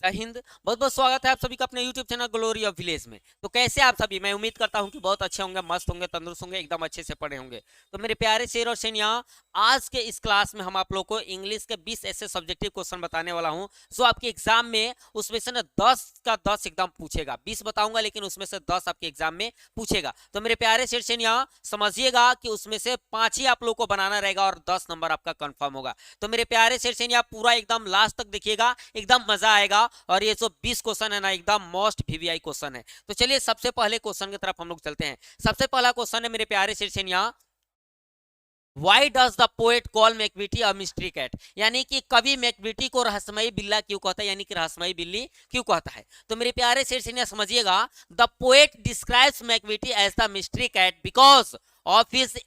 जय हिंद। बहुत बहुत स्वागत है आप सभी का अपने YouTube channel glory of village में। तो कैसे आप सभी, मैं उम्मीद करता हूं कि बहुत अच्छे होंगे, मस्त होंगे, तंदुरुस्त होंगे, एकदम अच्छे से पढ़े होंगे। तो मेरे प्यारे शेर और शेरनिया, आज के इस क्लास में हम आप लोग को इंग्लिश के 20 ऐसे सब्जेक्टिव क्वेश्चन बताने वाला हूं जो आपके एग्जाम में उसमें से ना 10 का 10 एकदम पूछेगा। 20 बताऊंगा लेकिन उसमें से 10 आपके एग्जाम में पूछेगा। तो मेरे प्यारे शेर शेरनिया, समझिएगा कि उसमें से 5 ही आप लोग को बनाना रहेगा और 10 नंबर आपका कंफर्म होगा। तो मेरे प्यारे शेर शेरनिया, पूरा एकदम लास्ट तक देखिएगा, एकदम मजा आएगा। और ये जो 20 क्वेश्चन है ना, एकदम मोस्ट वीवीआई क्वेश्चन है। तो चलिए सबसे पहले क्वेश्चन की तरफ हम लोग चलते हैं। सबसे पहला क्वेश्चन है मेरे प्यारे शेरशेनिया, Why does the poet call मैकबीटी a mystery cat? यानी कि कवि मैकबीटी को रहस्यमयी बिल्ला क्यों कहता है, यानी कि रहस्यमयी बिल्ली क्यों कहता है। तो मेरे प्यारे शेरशेनिया समझिएगा, the poet describes Macavity as the mystery cat because of his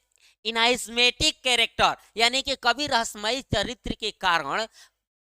enigmatic character. यानी कि कवि रहस्यमयी चरित्र के कारण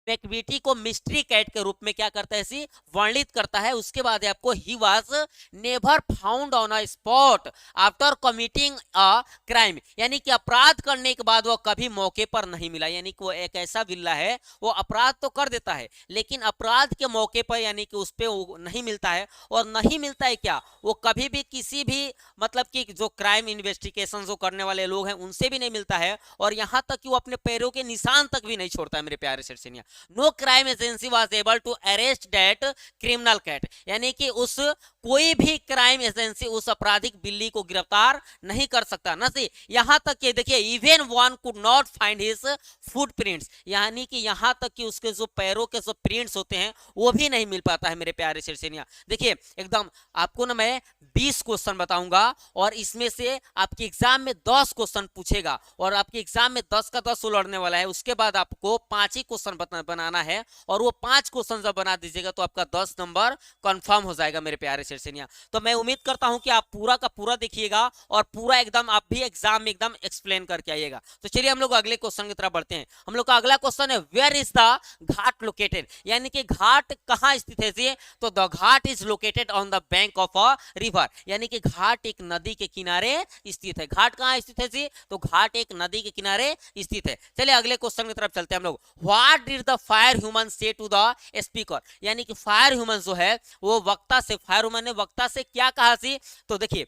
मैकबीटी को मिस्ट्री कैट के रूप में क्या करता है, सी वर्णित करता है। उसके बाद आपको he was never found on a spot after committing a crime. यानी कि अपराध करने के बाद वो कभी मौके पर नहीं मिला। यानी कि वो एक ऐसा बिल्ला है, वो अपराध तो कर देता है लेकिन अपराध के मौके पर यानी कि उस पर वो नहीं मिलता है। और नहीं मिलता है क्या, वो कभी भी किसी भी मतलब कि जो क्राइम इन्वेस्टिगेशन जो करने वाले लोग हैं उनसे भी नहीं मिलता है। और यहां तक कि वो अपने पैरों के निशान तक भी नहीं छोड़ता है मेरे प्यारे शेरशेनिया। No crime agency was able to arrest that criminal cat. यानी कि उस कोई भी क्राइम एजेंसी उस आपराधिक बिल्ली को गिरफ्तार नहीं कर सकता ना। सी यहां तक कि देखिए, even one could not find his footprints. यानी कि यहां तक कि उसके जो पैरों के जो प्रिंट्स होते हैं वो भी नहीं मिल पाता है मेरे प्यारे शेरशेनिया। देखिए एकदम आपको ना मैं 20 क्वेश्चन बताऊंगा और इसमें से आपके एग्जाम में 10 क्वेश्चन पूछेगा और आपके एग्जाम में 10 का 10 उलटने वाला है। उसके बाद आपको 5 ही क्वेश्चन बनाना है और वो 5 क्वेश्चन जब बना दीजिएगा तो आपका 10 नंबर कंफर्म हो जाएगा मेरे प्यारे शेरशेनिया। तो मैं उम्मीद करता हूं कि आप पूरा का पूरा देखिएगा और पूरा एकदम आप भी एग्जाम में एकदम एक्सप्लेन करके आइएगा। तो चलिए हम लोग अगले क्वेश्चन की तरफ बढ़ते हैं। हम लोग का अगला क्वेश्चन है, where is the ghat located. यानी कि घाट कहां स्थित है जी? तो the ghat is located on the bank of a river. यानी कि घाट एक नदी के किनारे स्थित है। घाट कहां स्थित है जी? तो घाट एक नदी के किनारे स्थित है। चलिए अगले क्वेश्चन की तरफ चलते हैं हम लोग। What did the fire human से टू द स्पीकर। यानी कि फायर ह्यूमन जो है वो वक्ता से, फायर ह्यूमन ने वक्ता से क्या कहा सी? तो देखिए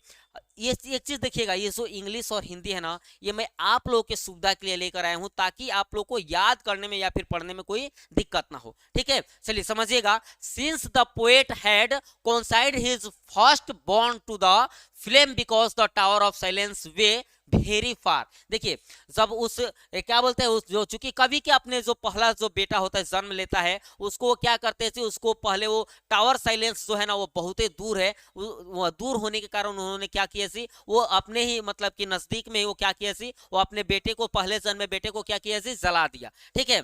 ये एक चीज देखिएगा, ये जो इंग्लिश और हिंदी है ना, ये मैं आप लोगों के सुविधा के लिए लेकर आया हूं ताकि आप लोग को याद करने में या फिर पढ़ने में कोई दिक्कत ना हो। ठीक है, चलिए समझिएगा। Since the poet had consigned his first born to the flame because the tower of silence were very far. देखिए जब उस क्या बोलते हैं, उस जो चूंकि कवि के अपने जो पहला जो बेटा होता है जन्म लेता है उसको वो क्या करते थे, उसको पहले वो टावर साइलेंस जो है ना वो बहुत ही दूर है। वो दूर होने के कारण उन्होंने क्या किया सी, वो अपने ही मतलब कि नजदीक में ही वो क्या किया सी, वो अपने बेटे को, पहले जन्म में बेटे को क्या किया सी, जला दिया। ठीक है,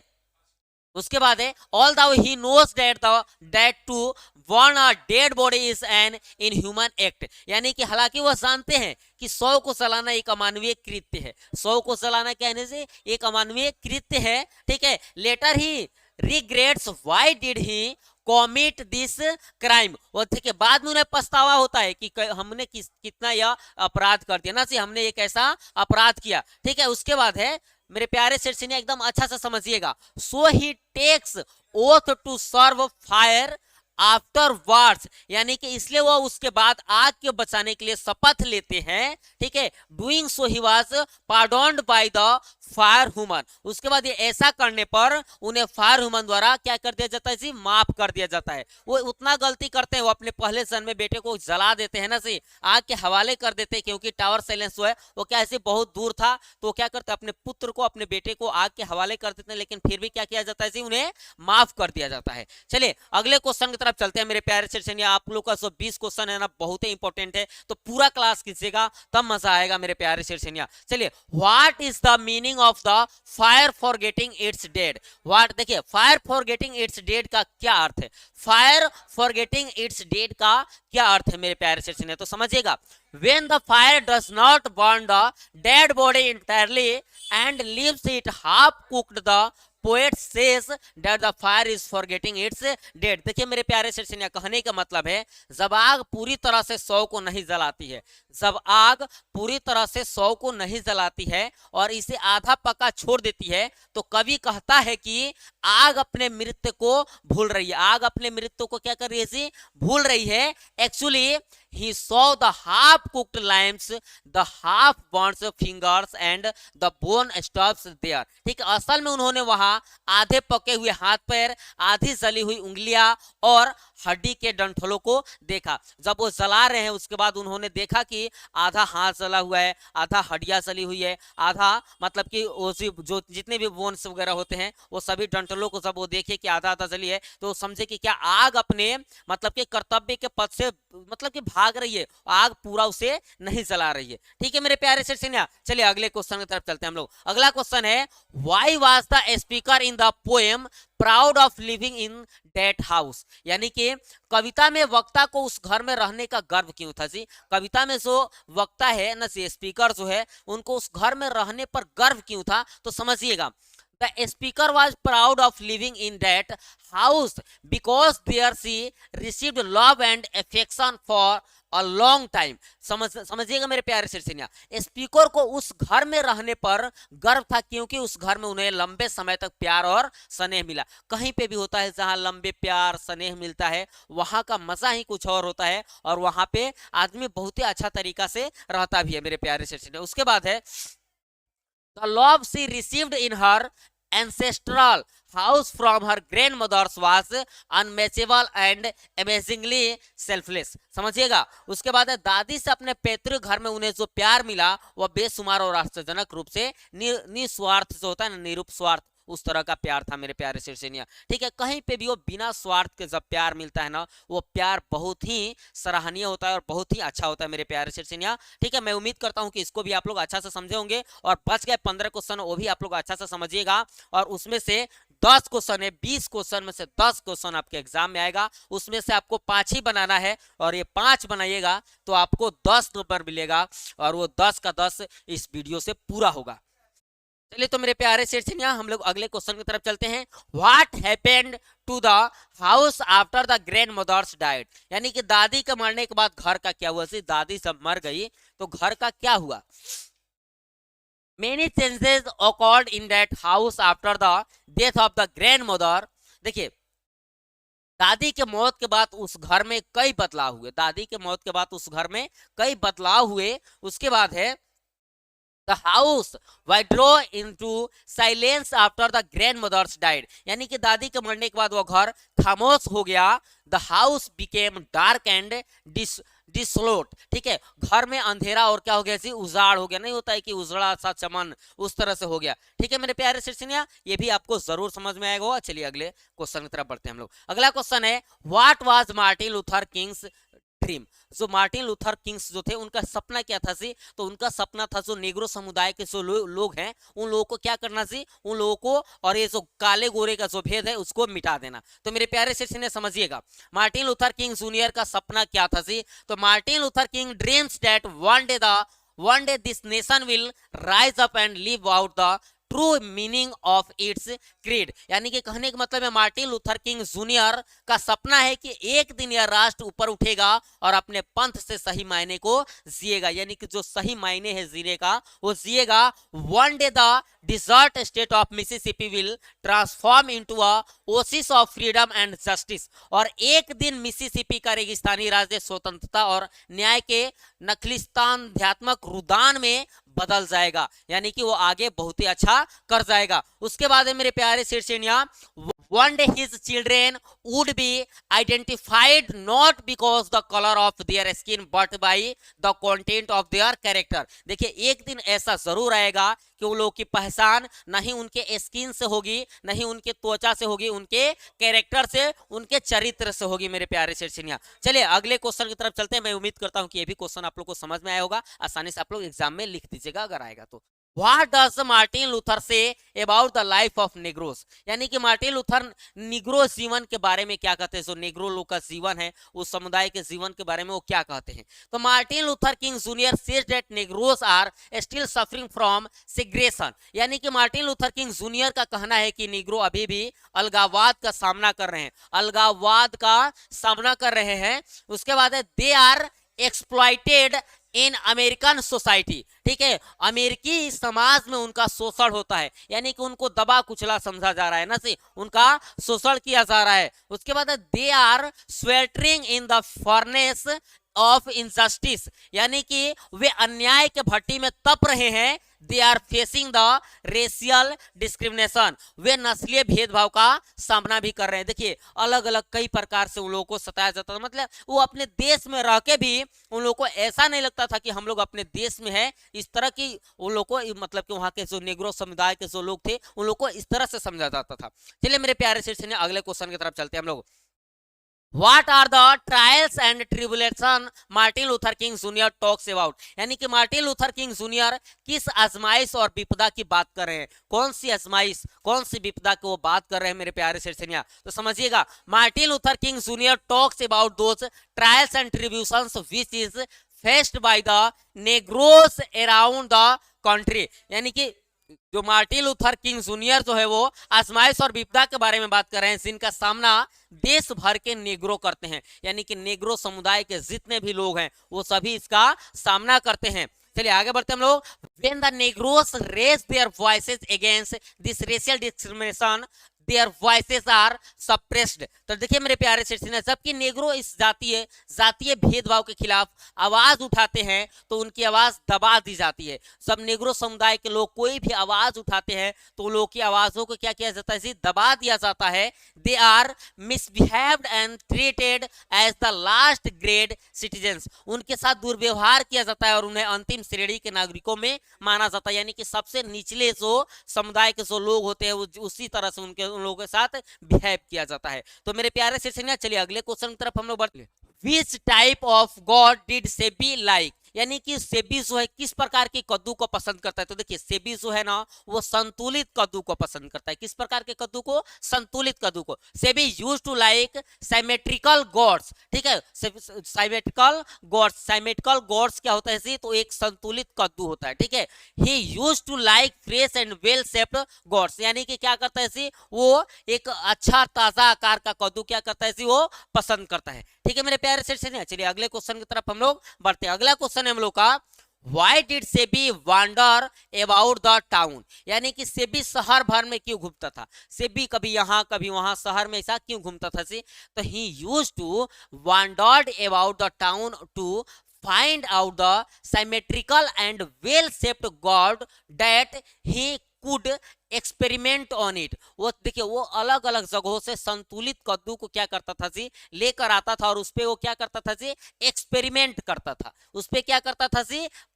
उसके बाद है although he knows that to burn a dead body is an inhuman act. यानी कि हालांकि वह जानते हैं कि 100 को जलाना एक अमानवीय कृत्य है। 100 को जलाना कहने से एक अमानवीय कृत्य है। ठीक है, later he regrets why did he commit this crime. और ठीक है, बाद में उन्हें पछतावा होता है कि हमने कितना यह अपराध कर दिया ना, सी हमने एक ऐसा अपराध किया। ठीक है, उसके बाद है मेरे प्यारे शेरशेनिया, एकदम अच्छा से समझिएगा। So he takes oath to serve fire after wars. यानी कि इसलिए वो उसके बाद आग के बचाने के लिए शपथ लेते हैं। ठीक है, doing so he was pardoned by the fire human. उसके बाद ये ऐसा करने पर उन्हें फायर ह्यूमन द्वारा क्या कर दिया जाता है जी, माफ कर दिया जाता है। वो उतना गलती करते हैं, वो अपने पहले जन्म में बेटे को जला देते हैं ना सी, आग के हवाले कर देते हैं। क्योंकि टावर साइलेंस जो है वो क्या ऐसे बहुत दूर था, तो क्या करते अपने पुत्र को, अपने बेटे को आग के हवाले कर देते हैं, लेकिन फिर भी क्या किया जाता है जी, उन्हें माफ कर दिया जाता है। चलिए अगले क्वेश्चन की तरफ चलते हैं मेरे प्यारे शेरशेनिया। आप लोग का जो 20 क्वेश्चन है ना बहुत ही इंपॉर्टेंट है, तो पूरा क्लास कीजिएगा तब मजा आएगा मेरे प्यारे शेरशेनिया। चलिए, what is the meaning of the fire forgetting its dead. What, देखिए fire forgetting its dead का क्या अर्थ है, fire forgetting its dead का क्या अर्थ है मेरे प्यारे शेरशेनिया, तो समझिएगा। When the fire does not burn the dead body entirely and leaves it half cooked, the poet says that the fire is forgetting it's dead. देखिए मेरे प्यारे सिर्सिनिया, कहने का मतलब है जब आग पूरी तरह से 100 को नहीं जलाती है, जब आग पूरी तरह से 100 को नहीं जलाती है और इसे आधा पका छोड़ देती है, तो कवि कहता है कि आग अपने मृत्यु को भूल रही है। आग अपने मृत्यु को क्या कर रही है जी? भूल रही है। Actually he saw the half cooked lambs, the half burnt fingers and the bone stops there। ठीक है, असल में उन्होंने वहां आधे पके हुए हाथ पैर, आधी जली हुई उंगलियां और हड्डी के डंठलों को देखा। जब वो जला रहे हैं उसके बाद उन्होंने देखा कि आधा हाथ जला हुआ है, आधा हड्डियां जली हुई है, आधा मतलब कि जो जितने भी बोन्स वगैरह होते हैं वो सभी डंठलों को जब वो देखे कि आधा आधा जली है, तो समझे कि क्या आग अपने मतलब कि कर्तव्य के पद से मतलब कि भाग रही है, आग पूरा उसे नहीं जला रही है। ठीक है मेरे प्यारे सिर्सिनिया, चलिए अगले क्वेश्चन की तरफ चलते हैं हम लोग। अगला क्वेश्चन है, why was the speaker in the poem proud of living in that house. यानी कि कविता में वक्ता को उस घर में रहने का गर्व क्यों था जी? कविता में जो वक्ता है ना, स्पीकर जो है, उनको उस घर में रहने पर गर्व क्यों था? तो समझिएगा, the speaker was proud of living in that house because there she received love and affection for a long time। समझिएगा मेरे प्यारे सिर्सिनिया, स्पीकर को उस घर में रहने पर गर्व था क्योंकि उस घर में उन्हें लंबे समय तक प्यार और स्नेह मिला। कहीं पे भी होता है जहां लंबे प्यार स्नेह मिलता है, वहां का मजा ही कुछ और होता है और वहां पे आदमी बहुत ही अच्छा तरीका से रहता भी है मेरे प्यारे सिर्सिनिया। उसके बाद है, the love she received in her ancestral house from her grandmothers was unmatchable and amazingly selfless। समझिएगा, उसके बाद है, दादी से अपने पैतृक घर में उन्हें जो प्यार मिला वह बेशुमार और आश्चर्यजनक रूप से निस्वार्थ जो होता है ना, निरूप स्वार्थ, उस तरह का प्यार था मेरे प्यारे सिर्सिनिया। ठीक है, कहीं पे भी वो बिना स्वार्थ के जब प्यार मिलता है ना, वो प्यार बहुत ही सराहनीय होता है और बहुत ही अच्छा होता है मेरे प्यारे सिर्सिनिया। ठीक है, मैं उम्मीद करता हूं कि इसको भी आप लोग अच्छा से समझे होंगे और बच गए 15 क्वेश्चन, वो भी आप लोग अच्छा से समझिएगा और उसमें से 10 क्वेश्चन है, 20 क्वेश्चन में से 10 क्वेश्चन आपके एग्जाम में आएगा, उसमें से आपको 5 ही बनाना है और ये 5 बनाइएगा तो आपको 10 नंबर मिलेगा और वो 10 का 10 इस वीडियो से पूरा होगा। चलिए तो मेरे प्यारे सिर्सिनिया, हम लोग अगले क्वेश्चन की तरफ चलते हैं। What happened to the house after the grandmothers died. यानी कि दादी के मरने के बाद घर का क्या हुआ? दादी जब मर गई तो घर का क्या हुआ? Many changes occurred in that house after the death of the grandmother। देखिए, दादी के मौत के बाद उस घर में कई बदलाव हुए, दादी के मौत के बाद उस घर में कई बदलाव हुए। उसके बाद है, The house withdrew into silence after the grandmothers died। यानी कि दादी के मरने के बाद वो घर खामोश हो गया। The house became dark and डिसलोट। ठीक है, घर में अंधेरा और क्या हो गया जी? उजाड़ हो गया। नहीं होता है कि उजड़ा सा चमन, उस तरह से हो गया। ठीक है मेरे प्यारे सिर्सिनिया, ये भी आपको जरूर समझ में आएगा। चलिए अगले क्वेश्चन की तरफ बढ़ते हैं हम लोग। अगला क्वेश्चन है, what was Martin Luther Kings dream. जो मार्टिन लूथर किंग्स जो थे उनका सपना क्या था जी? तो उनका सपना था जो नेग्रो समुदाय के जो लोग हैं उन लोगों को क्या करना जी? उन लोगों को और ये जो काले गोरे का जो भेद है उसको मिटा देना। तो मेरे प्यारे सिर्सिनिया समझिएगा, मार्टिन लूथर किंग जूनियर का सपना क्या था जी? तो Martin Luther king dreams that one day this nation will rise up and live out the true meaning of its creed. यानी कि कहने का मतलब है, मार्टिन लूथर किंग जूनियर का सपना है कि एक दिन यह राष्ट्र ऊपर उठेगा और अपने पंथ से सही मायने को जिएगा। यानी कि जो सही मायने है जीने का वो जिएगा। One day the desert state of Mississippi will transform into a oasis of freedom and justice. और एक दिन मिसिसिपी का रेगिस्तानी राज्य स्वतंत्रता और न्याय के नखलिस्तानात्मक रुदान में बदल जाएगा। यानी कि वो आगे बहुत ही अच्छा कर जाएगा। उसके बाद है मेरे प्यारे सिर्सिनिया, one day his children would be identified not because the color of their skin but by the content of their character। देखिए, एक दिन ऐसा जरूर आएगा कि उन लोगों की पहचान नहीं उनके स्किन से होगी, नहीं उनके त्वचा से होगी, उनके कैरेक्टर से, उनके चरित्र से होगी मेरे प्यारे सिर्सिनिया। चलिए अगले क्वेश्चन की तरफ चलते हैं। मैं उम्मीद करता हूं कि ये भी क्वेश्चन आप लोग को समझ में आया होगा, आसानी से आप लोग एग्जाम में लिख दीजिएगा अगर आएगा तो। What does Martin Luther say about the life of negroes, यानी कि मार्टिन लूथर निग्रो जीवन के बारे में क्या कहते हैं, जो नेग्रो लोग का जीवन है उस समुदाय के जीवन के बारे में वो क्या कहते हैं। तो Martin Luther King Junior says that negroes are still suffering from segregation, यानी कि मार्टिन लूथर किंग जूनियर का कहना है कि निग्रो अभी भी अलगाववाद का सामना कर रहे हैं, अलगाववाद का सामना कर रहे हैं। उसके बाद है they are exploited in American society, ठीक है, अमेरिकी समाज में उनका शोषण होता है, यानी कि उनको दबा कुचला समझा जा रहा है ना, से उनका शोषण किया जा रहा है। उसके बाद they are sweltering in the furnace of injustice, यानी कि वे अन्याय के भट्टी में तप रहे हैं। They are facing the racial discrimination, वे नस्लीय भेदभाव का सामना भी कर रहे हैं। देखिए अलग अलग कई प्रकार से उन लोगों को सताया जाता था, मतलब वो अपने देश में रह के भी उन लोगों को ऐसा नहीं लगता था कि हम लोग अपने देश में हैं, इस तरह की उन लोगों को, मतलब कि वहाँ के जो नेग्रो समुदाय के जो लोग थे उन लोगों को इस तरह से समझा जाता था। चलिए मेरे प्यारे शिष्य, अगले क्वेश्चन की तरफ चलते हैं हम लोग। What are the trials and tribulation Martin Luther King Junior talks about, यानी कि मार्टिन लूथर किंग जूनियर किस आजमाइश और विपदा की बात कर रहे हैं, कौन सी आजमाइश कौन सी विपदा की वो बात कर रहे हैं मेरे प्यारे सिरसनिया। तो समझिएगा, Martin Luther King Junior talks about those trials and tribulations which is faced by the negroes around the country, यानी कि जो मार्टिन लूथर किंग जूनियर जो है वो आजमाइश और विपदा के बारे में बात कर रहे हैं जिनका सामना देश भर के नेग्रो करते हैं, यानी कि नेग्रो समुदाय के जितने भी लोग हैं वो सभी इसका सामना करते हैं। चलिए आगे बढ़ते हम लोग। When the Negroes raise their voices against this racial discrimination, their voices are suppressed। तो देखिए मेरे प्यारे सिटीजन, जबकि नेग्रो इस जातीय भेदभाव के खिलाफ आवाज उठाते हैं तो उनकी आवाज दबा दी जाती है। सब नेग्रो समुदाय के लोग कोई भी आवाज उठाते हैं तो लोगों की आवाजों को क्या किया जाता है, दबा दिया जाता है। They are misbehaved and treated as the last grade citizens, उनके साथ दुर्व्यवहार किया जाता है और उन्हें अंतिम श्रेणी के नागरिकों में माना जाता है, यानी कि सबसे निचले जो समुदाय के जो लोग होते हैं उसी तरह से उन लोगों के साथ बिहेव किया जाता है। तो मेरे प्यारे शिक्षक, चलिए अगले क्वेश्चन की तरफ हम लोग बढ़ते हैं। Which type of God did Sebi like, यानी कि सेबी जो है किस प्रकार के कद्दू को पसंद करता है। तो देखिए सेबी जो है ना वो संतुलित कद्दू को पसंद करता है। किस प्रकार के कद्दू को, संतुलित कद्दू को। सेबी used to like symmetrical gourds, ठीक है, सिमेट्रिकल गॉड्स, सिमेट्रिकल गॉड्स क्या होता है, तो एक संतुलित कद्दू होता है, ठीक है। He used to like fresh and well shaped gourds, यानी कि क्या करता है, वो एक अच्छा ताजा आकार का कद्दू क्या करता है, वो पसंद करता है, ठीक है मेरे प्यारे से। चलिए अगले क्वेश्चन की तरफ हम लोग बढ़ते हैं। अगला क्वेश्चन है हम लोग का, Why did SEBI wander about the town, यानी कि सेबी शहर भर में क्यों घूमता था। सेबी कभी यहाँ कभी वहां शहर में ऐसा क्यों घूमता था, तो he used to wandered about the town to find out the symmetrical and well shaped god that he could experiment on it. वो देखिए वो अलग अलग जगहों से संतुलित कद्दू को क्या करता था, लेकर आता था और उस पे वो क्या करता था, एक्सपेरिमेंट करता था, उस पे क्या करता था,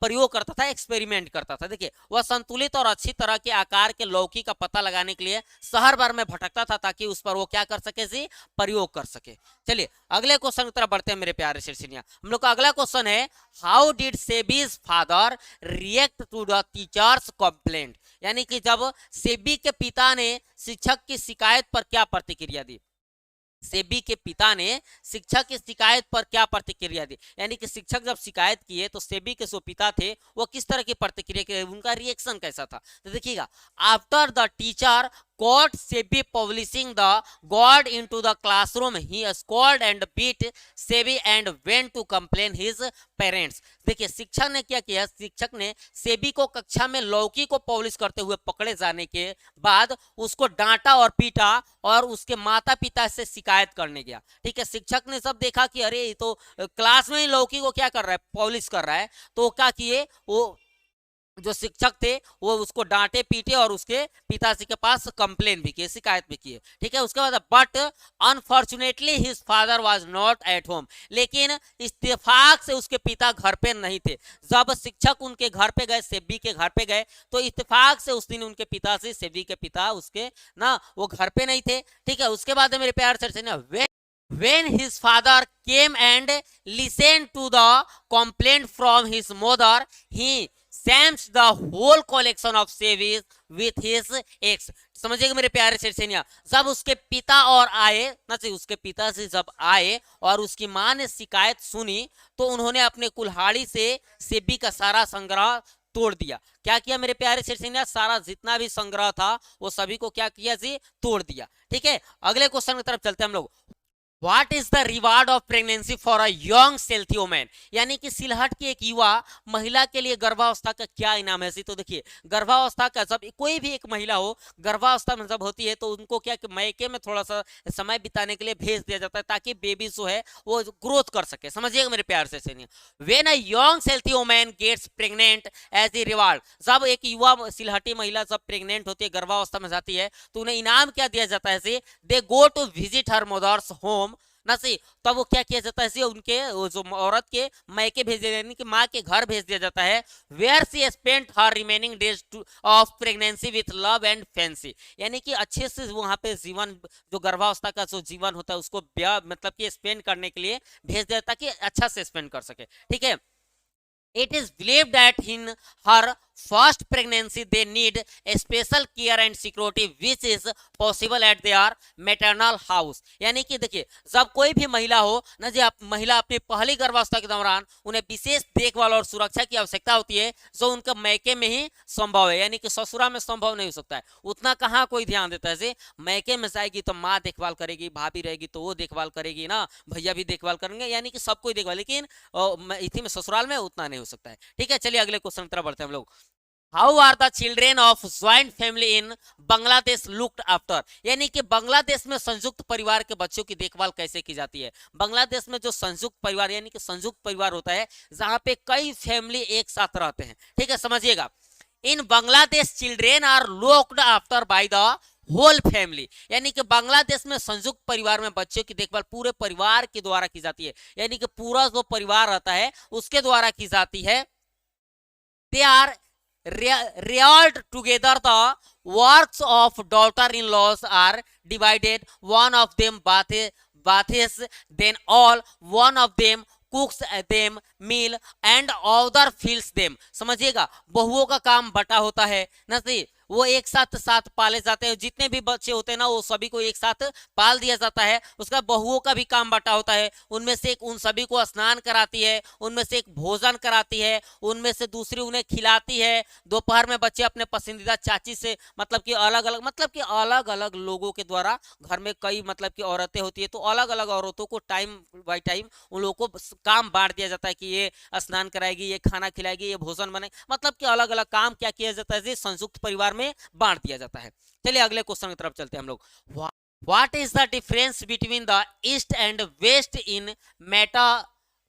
प्रयोग करता था, एक्सपेरिमेंट करता था। देखिए वह संतुलित और अच्छी तरह के आकार के लौकी का पता लगाने के लिए शहर भर में भटकता था ताकि उस पर वो क्या कर सके, प्रयोग कर सके। चलिए अगले क्वेश्चन की तरफ बढ़ते हैं मेरे प्यारे शिक्षिया। हम लोग का अगला क्वेश्चन है, how did Sebi's father react to the teacher's complaint, यानी कि जब सेबी के पिता ने शिक्षक की शिकायत पर क्या प्रतिक्रिया दी। सेबी के पिता ने शिक्षक की शिकायत पर क्या प्रतिक्रिया दी, यानी कि शिक्षक जब शिकायत किए तो सेबी के जो पिता थे वो किस तरह की प्रतिक्रिया किए, उनका रिएक्शन कैसा था। तो देखिएगा, after the teacher caught Sebi publishing the god into the classroom, he scolded and beat Sebi and went to complain his parents। देखिए शिक्षक ने क्या किया, शिक्षक ने सेबी को कक्षा में लौकी को पब्लिश करते हुए पकड़े जाने के बाद उसको डांटा और पीटा और उसके माता पिता से शिकायत करने गया, ठीक है। शिक्षक ने सब देखा कि अरे ये तो क्लास में ही लौकी को क्या कर रहा है, पब्लिश कर रहा है, तो क्या किए, वो जो शिक्षक थे वो उसको डांटे पीटे और उसके पिताजी के पास कंप्लेन भी किए, शिकायत भी किए, ठीक है। उसके बाद but unfortunately his father was not at home, लेकिन इत्तेफाक से उसके पिता घर पे नहीं थे। जब शिक्षक उनके घर पे गए, सेबी के घर पे गए, तो इत्तेफाक से उस दिन उनके पिताजी, सेबी के पिता उसके ना वो घर पे नहीं थे, ठीक है। उसके बाद मेरे प्यार से ना when his father came and listened to the complaint from his mother, he sums the whole collection of सेविस विथ हिज एक्स। समझिएगा मेरे प्यारे शेरसेनिया, जब उसके पिता और आए ना, उसके पिता से जब आए और उसकी माँ ने शिकायत सुनी तो उन्होंने अपने कुल्हाड़ी से सेबी का सारा संग्रह तोड़ दिया। क्या किया मेरे प्यारे शेरसेनिया, सारा जितना भी संग्रह था वो सभी को क्या किया जी, तोड़ दिया। ठीक है, अगले क्वेश्चन की तरफ चलते हैं हम लोग। What is the reward of pregnancy for a young healthy woman? यानी कि सिलहट की एक युवा महिला के लिए गर्भावस्था का क्या इनाम है। तो देखिए, गर्भावस्था का जब कोई भी एक महिला हो गर्भावस्था में जब होती है तो उनको क्या कि मैके में थोड़ा सा समय बिताने के लिए भेज दिया जाता है ताकि बेबी जो है वो ग्रोथ कर सके। समझिएगा मेरे प्यार से सुनिए, when a young healthy woman gets pregnant as a reward, जब एक युवा सिलहटी महिला जब प्रेग्नेंट होती है गर्भावस्था में जाती है तो उन्हें इनाम क्या दिया जाता है, they go to visit her mother's home ना सी, तब वो क्या किया जाता है, उनके जो औरत के मैके भेज दिया, यानी कि माँ के घर भेज दिया जाता है। Where she spent her remaining days of pregnancy with love and fancy, यानी कि अच्छे से वहाँ पे जीवन, जो गर्भावस्था का जो जीवन होता है उसको मतलब कि स्पेंड करने के लिए भेज दिया ताकि अच्छा से स्पेंड कर सके। ठीक है, it is believed that in her first pregnancy they need a special care and security which is possible at their maternal house। यानी कि देखिए, जब कोई भी महिला हो ना जी, आप महिला अपनी पहली गर्भावस्था के दौरान उन्हें विशेष देखभाल और सुरक्षा की आवश्यकता होती है जो उनके मैके में ही संभव है, यानी कि ससुरा में संभव नहीं हो सकता है। उतना कहाँ कोई ध्यान देता है। मैके में जाएगी तो माँ देखभाल करेगी, भाभी रहेगी तो वो देखभाल करेगी ना, भैया भी देखभाल करेंगे, यानी कि सब कोई देखभाल, लेकिन इसी में ससुराल में उतना नहीं हो सकता है। ठीक है, चलिए अगले क्वेश्चन की तरफ बढ़ते हैं हम लोग। How are the children of joint family in Bangladesh looked after, यानी कि बांग्लादेश में संयुक्त परिवार के बच्चों की देखभाल कैसे की जाती है। बांग्लादेश में जो संयुक्त परिवार यानी कि संयुक्त परिवार होता है जहां पे कई फैमिली एक साथ रहते हैं। ठीक है, समझिएगा, in Bangladesh children are looked after by the whole family, यानी कि बांग्लादेश में संयुक्त परिवार में बच्चों की देखभाल पूरे परिवार के द्वारा की जाती है, यानी कि पूरा जो परिवार रहता है उसके द्वारा की जाती है। They are reared together, the works of daughter-in-laws are divided, one of them bathes then all, one of them cooks them meal and other feeds them। समझिएगा, बहुओं का काम बटा होता है ना, सही, वो एक साथ साथ पाले जाते हैं, जितने भी बच्चे होते हैं ना वो सभी को एक साथ पाल दिया जाता है। उसका बहुओं का भी काम बटा होता है, उनमें से एक उन सभी को स्नान कराती है, उनमें से एक भोजन कराती है, उनमें से दूसरी उन्हें खिलाती है। दोपहर में बच्चे अपने पसंदीदा चाची से मतलब कि अलग अलग लोगों के द्वारा, घर में कई मतलब कि औरतें होती है तो अलग अलग औरतों को टाइम बाई टाइम उन लोगों को काम बांट दिया जाता है कि ये स्नान कराएगी, ये खाना खिलाएगी, ये भोजन बनाएगी, मतलब कि अलग अलग काम क्या किया जाता है, संयुक्त परिवार में बांट दिया जाता है। चलिए अगले क्वेश्चन की तरफ चलते हैं हम लोग। What is the difference between the east and west in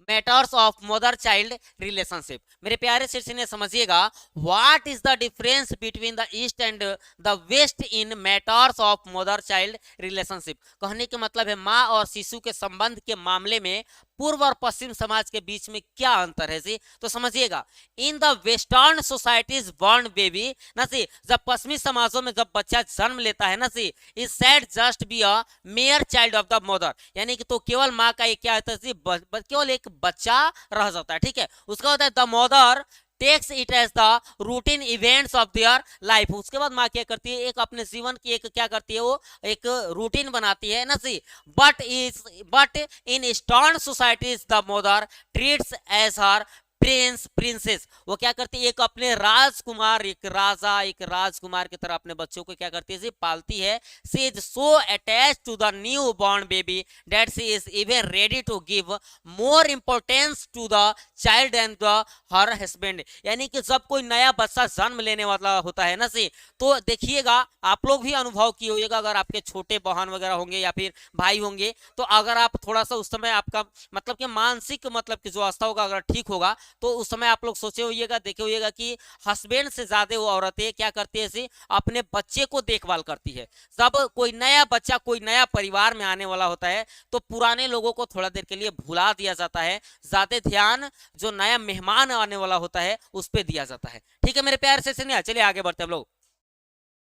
matters of mother child relationship. मेरे प्यारे शीर्ष ने समझिएगा, what is the difference between the east and the west in matters of mother child relationship. कहने के मतलब है माँ और शिशु के संबंध के मामले में पूर्व और पश्चिम समाज के बीच में क्या अंतर है जी। तो समझिएगा, in the western societies born baby ना सी, जब पश्चिमी समाजों में जब बच्चा जन्म लेता है ना see, is said just be a mere child of the mother, यानी कि तो केवल माँ का एक क्या होता है, केवल एक बच्चा रह जाता है। ठीक है, उसका होता है the mother takes it as the routine events of their life. उसके बाद माँ क्या करती है, एक अपने जीवन की एक क्या करती है, वो एक रूटीन बनाती है ना see. But in eastern societies the mother treats as her prince princess, वो क्या करती है, एक अपने राजकुमार, एक राजा, एक राजकुमार की तरह अपने बच्चों को क्या करती है, पालती है। She is so attached to the new born baby that she is even ready to give more importance to the child and the her husband, यानी कि जब कोई नया बच्चा जन्म लेने वाला होता है ना सी, तो देखिएगा आप लोग भी अनुभव किए होइएगा, अगर आपके छोटे बहन वगैरह होंगे या फिर भाई होंगे, तो अगर आप थोड़ा सा उस समय आपका मतलब कि मानसिक मतलब कि जो अवस्था होगा अगर ठीक होगा तो उस समय आप लोग सोचे होइएगा, देखे होइएगा कि हस्बैंड से ज्यादा वो औरतें क्या करती है, अपने बच्चे को देखभाल करती है। जब कोई नया बच्चा कोई नया परिवार में आने वाला होता है तो पुराने लोगों को थोड़ा देर के लिए भुला दिया जाता है, ज्यादा ध्यान जो नया मेहमान आने वाला होता है उस पर दिया जाता है। ठीक है मेरे प्यारे से सुनिए, चलिए आगे बढ़ते हम लोग।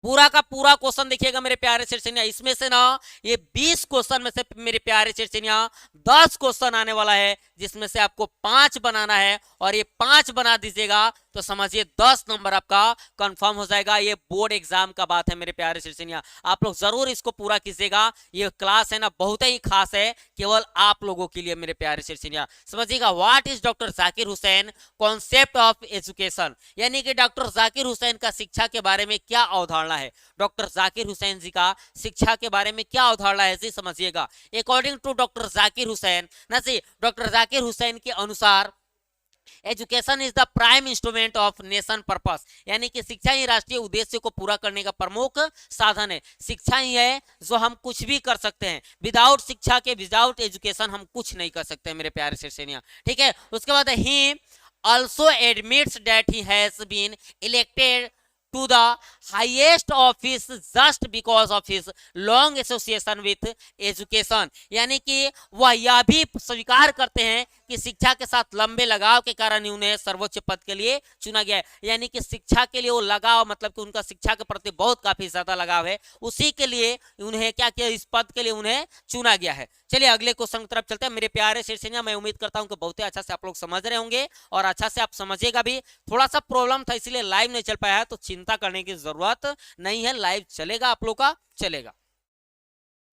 पूरा का पूरा क्वेश्चन देखिएगा मेरे प्यारे चिड़चिड़िया, इसमें से ना ये 20 क्वेश्चन में से मेरे प्यारे चिड़चिड़िया 10 क्वेश्चन आने वाला है जिसमें से आपको 5 बनाना है और ये 5 बना दीजिएगा तो समझिए 10 नंबर आपका कंफर्म हो जाएगा। ये बोर्ड एग्जाम का बात है मेरे प्यारे शिक्षिया, आप लोग जरूर इसको पूरा कीजिएगा। ये क्लास है ना बहुत ही खास है केवल आप लोगों के लिए मेरे प्यारे शिक्षिया। समझिएगा what is doctor Zakir Hussain concept of education, यानी कि डॉक्टर जाकिर हुसैन का शिक्षा के बारे में क्या अवधारणा है। डॉक्टर जाकिर हुसैन जी का शिक्षा के बारे में क्या अवधारणा है जी, समझिएगा। According to doctor Zakir Hussain ना जी, डॉक्टर जाकिर हुसैन के अनुसार education is the prime instrument of nation purpose, यानी कि शिक्षा ही राष्ट्रीय उद्देश्य को पूरा करने का प्रमुख साधन है। शिक्षा ही है जो हम कुछ भी कर सकते हैं। विदाउट शिक्षा के, विदाउट एजुकेशन हम कुछ नहीं कर सकते मेरे प्यारे शिक्षिया, ठीक है। उसके बाद ही also admits that he has been elected to the highest office just because of his long association with education, यानी कि वह यह भी स्वीकार करते हैं कि शिक्षा के साथ लंबे लगाव के कारण ही उन्हें सर्वोच्च पद के लिए चुना गया है। यानी कि शिक्षा के लिए वो लगाव, मतलब कि उनका शिक्षा के प्रति बहुत काफी ज्यादा लगाव है, उसी के लिए उन्हें क्या किया, इस पद के लिए उन्हें चुना गया है। चलिए अगले क्वेश्चन की तरफ चलते हैं मेरे प्यारे शिक्षिया। मैं उम्मीद करता हूं कि बहुत ही अच्छा से आप लोग समझ रहे होंगे और अच्छा से आप समझिएगा भी। थोड़ा सा प्रॉब्लम था इसलिए लाइव नहीं चल पाया है, तो चिंता करने की जरूरत नहीं है, लाइव चलेगा, आप लोग का चलेगा।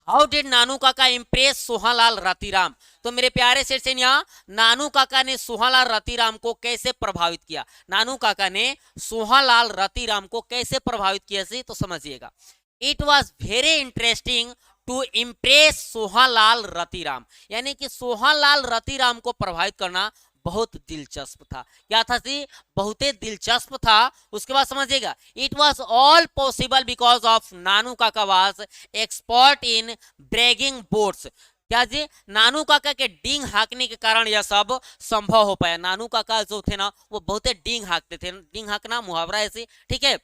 हाउ डिड नानू काका इम्प्रेस सोहालाल रतिराम, तो मेरे प्यारे शिक्षिया नानू काका ने सोहालाल रतिराम को कैसे प्रभावित किया। नानू काका ने सोहालाल रतिराम को कैसे प्रभावित किया जी, तो समझिएगा। It was very interesting to impress Sohalal Ratiram, यानी कि सोहालाल रतिराम को प्रभावित करना बहुत दिलचस्प था। क्या था जी, बहुत ही दिलचस्प था। उसके बाद समझिएगा, it was all possible because of Nanu Kaka was expert in bragging boards, क्या जी, नानू काका के डींग हाँकने के कारण यह सब संभव हो पाया। नानू काका जो थे ना वो बहुत डींग हाँकते थे, डींग हाँकना मुहावरा ऐसे, ठीक है।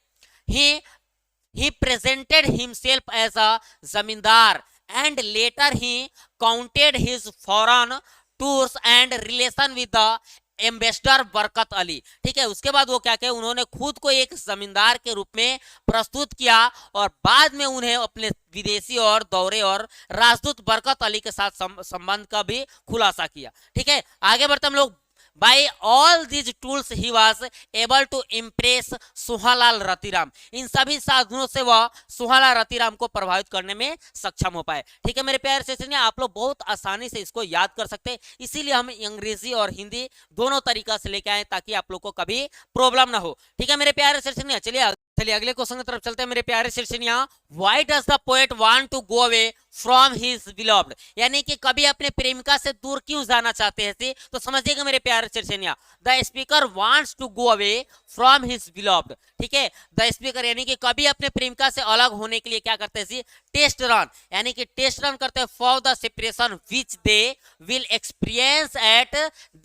He presented himself as a zamindar and later he counted his foreign tours and relation with the ambassador Barkat Ali, ठीक है। उसके बाद वो क्या कहे, उन्होंने खुद को एक जमींदार के रूप में प्रस्तुत किया और बाद में उन्हें अपने विदेशी और दौरे और राजदूत बरकत अली के साथ संबंध का भी खुलासा किया, ठीक है। आगे बढ़ते हम लोग। By all these tools he was able to impress सोहालाल Ratiram, इन सभी साधनों से वह सोहालाल रतिराम को प्रभावित करने में सक्षम हो पाए, ठीक है। मेरे प्यारे शिक्षक, आप लोग बहुत आसानी से इसको याद कर सकते हैं, इसीलिए हम अंग्रेजी और हिंदी दोनों तरीका से लेके आए ताकि आप लोग को कभी प्रॉब्लम ना हो, ठीक है मेरे प्यारे शिक्षक। चलिए अगले क्वेश्चन की तरफ चलते हैं मेरे प्यारे शिक्षिया। Why does the poet want to go away from his beloved, यानी कि कभी अपने प्रेमिका से दूर क्यों जाना चाहते हैं, तो समझिएगा मेरे प्यारे शिक्षिया। The speaker wants to go away from his beloved, ठीक है। द स्पीकर यानी कि कभी अपने प्रेमिका से अलग होने के लिए क्या करते हैं, टेस्ट रन, यानी कि टेस्ट रन करते हैं for the separation which they will experience eight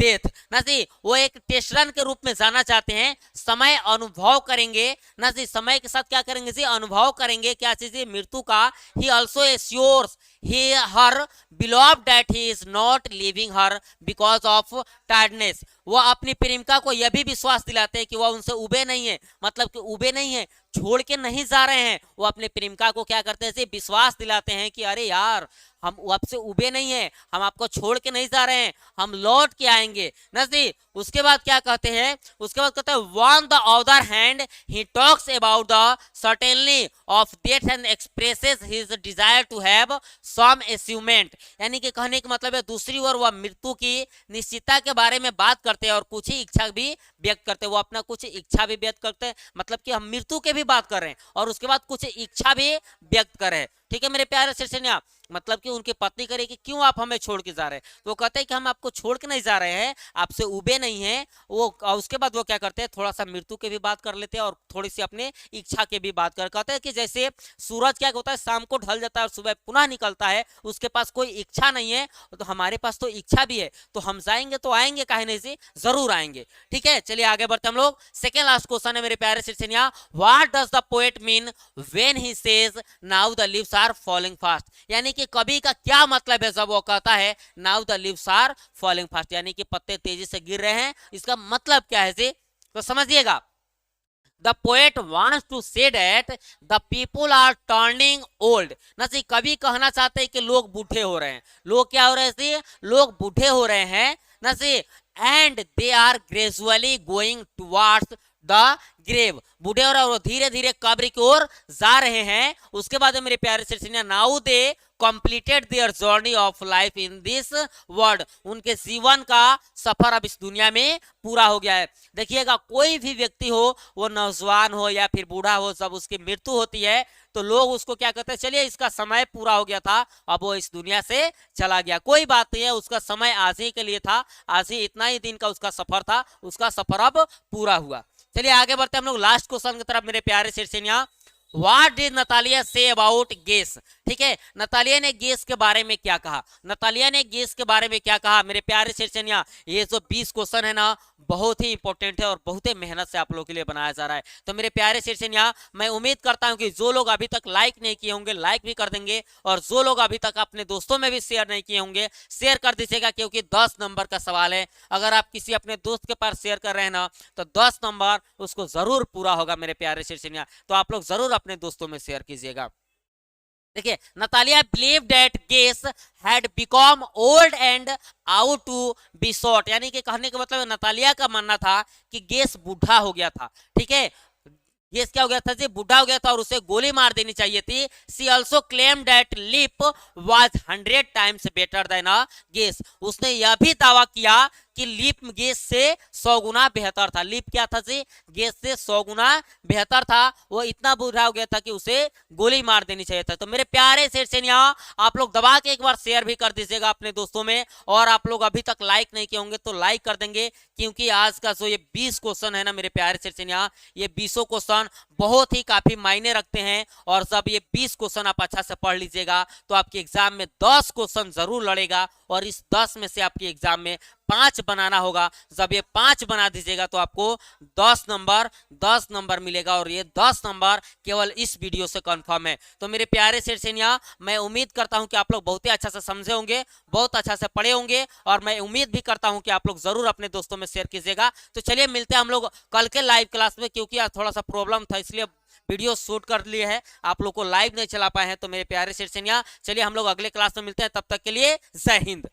death, ना जी, वो एक टेस्ट रन के रूप में जाना चाहते हैं, समय अनुभव करेंगे ना जी, समय के साथ क्या करेंगे जी, अनुभव करेंगे क्या चीज, मृत्यु का। He also assures he her beloved that he is not living her because of tiredness, वो अपनी प्रेमिका को यह भी विश्वास दिलाते हैं कि वह उनसे उबे नहीं है, मतलब कि उबे नहीं है, छोड़ के नहीं जा रहे हैं। वो अपने प्रेमिका को क्या करते हैं, विश्वास दिलाते हैं कि अरे यार हम आपसे उबे नहीं है, हम आपको छोड़ के नहीं जा रहे हैं, हम लौट के आएंगे ना जी। उसके बाद क्या कहते हैं, उसके बाद कहते हैं on the other hand he talks about the certainly of death and expresses his desire to have some achievement, यानी कि कहने का मतलब है दूसरी ओर वह मृत्यु की निश्चितता के बारे में बात करते हैं और कुछ ही इच्छा भी व्यक्त करते हैं, वो अपना कुछ इच्छा भी व्यक्त करते हैं, मतलब कि हम मृत्यु के भी बात कर रहे हैं और उसके बाद कुछ इच्छा भी व्यक्त कर रहे हैं, ठीक है मेरे प्यारे शिक्षिया। मतलब कि उनकी पत्नी करे कि क्यों आप हमें छोड़ के जा रहे हैं, तो वो कहते हैं कि हम आपको छोड़ के नहीं जा रहे हैं, आपसे उबे नहीं है वो। उसके बाद वो क्या करते हैं, थोड़ा सा मृत्यु के भी बात कर लेते हैं और थोड़ी सी अपने इच्छा के भी बात कर, कहते हैं कि जैसे सूरज क्या होता है, शाम को ढल जाता है और सुबह पुनः निकलता है, उसके पास कोई इच्छा नहीं है, तो हमारे पास तो इच्छा भी है, तो हम जाएंगे तो आएंगे, काहे नहीं से जरूर आएंगे, ठीक है। चलिए आगे बढ़ते हम लोग। सेकेंड लास्ट क्वेश्चन है मेरे प्यारे शिक्षिया। What does the poet mean when he says now the leaves are falling fast, यानी कि कवि का क्या मतलब है जब वो कहता है now the leaves are falling fast, यानी कि पत्ते तेजी से गिर रहे हैं, इसका मतलब क्या है जी, तो समझिएगा। The poet wants to say that the people are turning old, ना जी, कवि कहना चाहते हैं कि लोग बूढ़े हो रहे हैं, लोग क्या हो रहे हैं, लोग बूढ़े हो रहे हैं ना से and they are gradually going towards the grave, बूढ़े और वो धीरे धीरे कब्र की ओर जा रहे हैं। उसके बाद मेरे प्यारे से now they completed their journey of life in this world, उनके जीवन का सफर अब इस दुनिया में पूरा हो गया है। देखिएगा कोई भी व्यक्ति हो, वो नौजवान हो या फिर बूढ़ा हो, जब उसकी मृत्यु होती है तो लोग उसको क्या कहते हैं, चलिए इसका समय पूरा हो गया था, अब वो इस दुनिया से चला गया। कोई बात नहीं है, उसका समय आज ही के लिए था, आज ही इतना ही दिन का उसका सफर था, उसका सफर अब पूरा हुआ। चलिए आगे बढ़ते हैं हम लोग लास्ट क्वेश्चन की तरफ मेरे प्यारे शीर्षनिया। What did Natalia say about gas? ठीक है, नतालिया ने गैस के बारे में क्या कहा? नतालिया ने गैस के बारे में क्या कहा मेरे प्यारे शीर्षनिया? ये जो 20 क्वेश्चन है ना, बहुत ही इंपॉर्टेंट है और बहुत ही मेहनत से आप लोगों के लिए बनाया जा रहा है। तो मेरे प्यारे शीर्षनिया, मैं उम्मीद करता हूं कि जो लोग अभी तक लाइक नहीं किए होंगे लाइक भी कर देंगे, और जो लोग अभी तक अपने दोस्तों में भी शेयर नहीं किए होंगे शेयर कर दीजिएगा, क्योंकि 10 नंबर का सवाल है। अगर आप किसी अपने दोस्त के पास शेयर कर रहे हैं ना, तो 10 नंबर उसको जरूर पूरा होगा मेरे प्यारे शीर्षनिया। तो आप लोग जरूर अपने दोस्तों में शेयर कीजिएगा। देखिए, Natalia believe that guess had become old and out to be shot, यानी कि कहने का मतलब नतालिया का मानना था कि गेस बूढ़ा हो गया था। ठीक है, गेस क्या हो गया था जी? बूढ़ा हो गया था और उसे गोली मार देनी चाहिए थी। She also claim that lip was 100 times better than a guess, उसने यह भी दावा किया कि लीप गैस से 100 गुना बेहतर था। लीप क्या था जी? गैस से 100 गुना बेहतर था। वो इतना बुरा हो गया था कि उसे गोली मार देनी चाहिए था। तो मेरे प्यारे शेरसेनिया, आप लोग दबा के एक बार शेयर भी कर दीजिएगा अपने दोस्तों में, और आप लोग अभी तक लाइक नहीं किए होंगे तो लाइक कर देंगे, क्योंकि आज का जो ये 20 क्वेश्चन है ना मेरे प्यारे शेरसेनिया, ये 20 क्वेश्चन बहुत ही काफी मायने रखते हैं। और जब ये 20 क्वेश्चन आप अच्छा से पढ़ लीजिएगा तो आपके एग्जाम में 10 क्वेश्चन जरूर लड़ेगा, और इस 10 में से आपके एग्जाम में 5 बनाना होगा। जब ये 5 बना दीजिएगा तो आपको 10 नंबर मिलेगा, और ये 10 नंबर केवल इस वीडियो से कंफर्म है। तो मेरे प्यारे शेरसेनिया, मैं उम्मीद करता हूं कि आप लोग बहुत ही अच्छा से समझे होंगे, बहुत अच्छा से पढ़े होंगे, और मैं उम्मीद भी करता हूं कि आप लोग जरूर अपने दोस्तों में शेयर कीजिएगा। तो चलिए मिलते हैं हम लोग कल के लाइव क्लास में, क्योंकि आज थोड़ा सा प्रॉब्लम था इसलिए वीडियो शूट कर लिए है, आप लोग को लाइव नहीं चला पाए हैं। तो मेरे प्यारे शेरसेनिया, चलिए हम लोग अगले क्लास में मिलते हैं, तब तक के लिए जय हिंद।